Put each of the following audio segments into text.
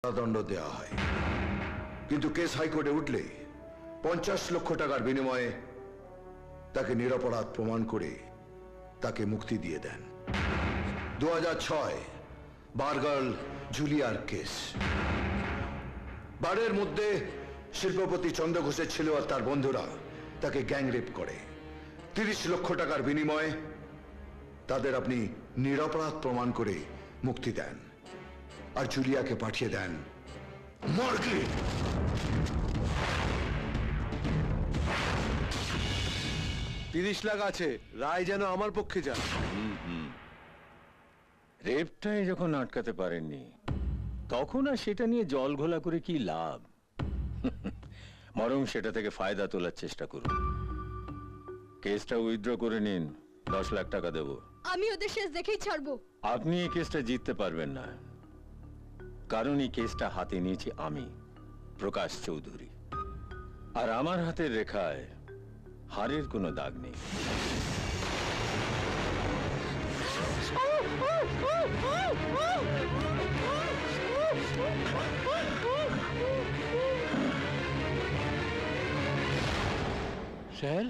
দণ্ড দেওয়া হয়, কিন্তু কেস হাইকোর্টে উঠলে 50 লক্ষ টাকার বিনিময়ে তাকে নিরপরাধ প্রমাণ করে তাকে মুক্তি দিয়ে দেন। 2006 বারগার্ল জুলিয়ার কেস। বারের মধ্যে শিল্পপতি চন্দ্র ঘোষের ছিল আর তার বন্ধুরা তাকে গ্যাংরেপ করে। 30 লক্ষ টাকার বিনিময়ে তাদের আপনি নিরপরাধ প্রমাণ করে মুক্তি দেন, আর জুলিয়াকে পাঠিয়ে দেন মর্গে। 30 লাখ আছে, রায় যেন আমার পক্ষে যায়। রেপটাই যখন আটকাতে পারেননি, তখন আর সেটা নিয়ে জল ঘোলা করে কি লাভ? বরং সেটা থেকে ফায়দা তোলার চেষ্টা করুন। কেসটা উইথড্র করে নিন, 10 লাখ টাকা দেব। আমি ওদের শেষ দেখেই ছাড়বো। আপনি এই কেসটা জিততে পারবেন না, কারণ এই কেসটা হাতে নিয়েছি আমি, প্রকাশ চৌধুরী। আর আমার হাতের রেখায় হারের কোনো দাগ নেই। স্যার,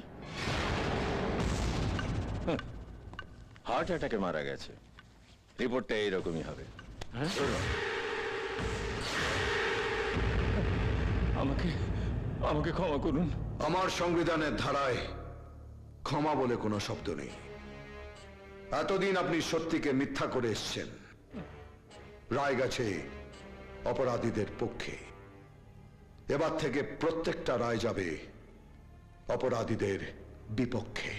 হার্ট অ্যাটাকে মারা গেছে। রিপোর্টটা এইরকমই হবে। আমাকে আমাকে ক্ষমা করুন। আমার সংবিধানের ধারায় ক্ষমা বলে কোনো শব্দ নেই। এতদিন আপনি সত্যিকে মিথ্যা করে এসছেন। রায় গেছে অপরাধীদের পক্ষে। এবার থেকে প্রত্যেকটা রায় যাবে অপরাধীদের বিপক্ষে।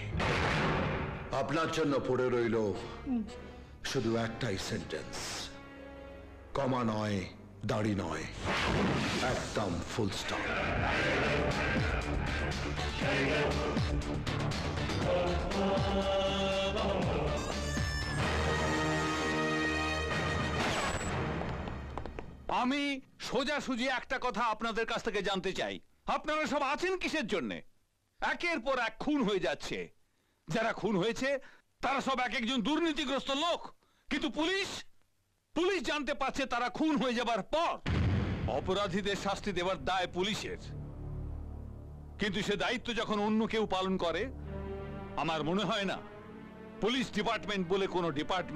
আপনার জন্য পড়ে রইল শুধু একটাই সেন্টেন্স, কমা নয়, দাড়ি নয়, একদম ফুল স্টপ। আমি সোজাসুজি একটা কথা আপনাদের কাছ থেকে জানতে চাই, আপনারা সব আছেন কিসের জন্যে? একের পর এক খুন হয়ে যাচ্ছে। যারা খুন হয়েছে তারা সব এক একজন দুর্নীতিগ্রস্ত লোক, কিন্তু পুলিশ জানতে পারছে তারা খুন হয়ে যাবার পর অপরাধীদের শাস্তি দেওয়ার দায় পুলিশের। কিন্তু সে দায়িত্ব যখন অন্য কেউ পালন করে, আমার মনে হয় না পুলিশ ডিপার্টমেন্ট বলে কোনো ডিপার্টমেন্ট